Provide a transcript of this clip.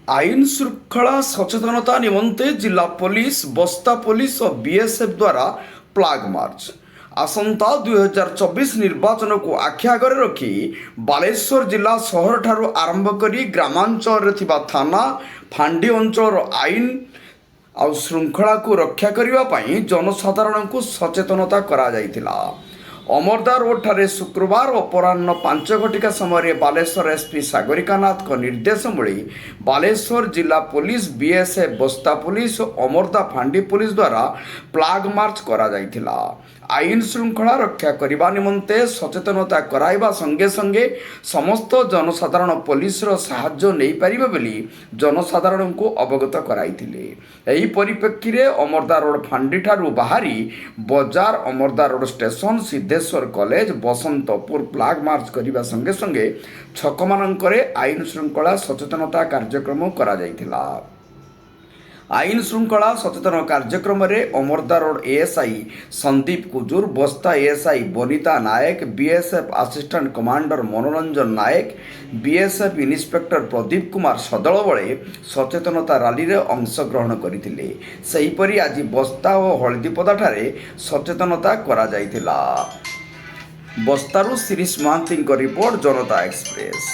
आईन श्रृंखला सचेतनता निमंते जिला पुलिस बस्ता पुलिस और बीएसएफ द्वारा प्लाग मार्च आसंता 2024 निर्वाचन को आखि आगे रखी बालेश्वर जिला सहर ठारू आरंभ करी ग्रामांचल थाना फांडी अंचल आईन आ श्रृंखला को रक्षा करने जनसाधारण को सचेतनता करा जायतिला। अमरदा रोड ठारे शुक्रवार अपराह्न 5 घटिका समय बालेश्वर एसपी सागरिका नाथ निर्देश मूली बालेश्वर जिला पुलिस बीएसएफ बस्ता पुलिस और अमरदा फांडी पुलिस द्वारा प्लाग मार्च करा जायतिला। आईन श्रृंखला रक्षा करने निमंते सचेतनता कराइबा संगे संगे समस्त जनसाधारण पुलिस साहाय्य नहीं पारिबे बोली जनसाधारण को अवगत कराइथिले। एही परिप्रेक्षी रे अमरदा रोड फांडी ठारू बाहरी बजार Amarda road station Siddheshwar college Basantpur flag march करने संगे संगे छक मानकरे आईन श्रृंखला सचेतनता कार्यक्रम करा जायतिला। आईन श्रृंखला सचेतन कार्यक्रम में अमरदा रोड एएसआई संदीप कुजूर बस्ता एएसआई बनिता नायक बीएसएफ असिस्टेंट कमांडर मनोरंजन नायक बीएसएफ इन्स्पेक्टर प्रदीप कुमार सदल बड़े सचेतनता रैली रे अंशग्रहण करथिले। सेहीपरि आज बस्ता और हलदीपदा ठारे सचेतनता करा जायतिला। बस्तारू शिरीष महांती रिपोर्ट जनता एक्सप्रेस।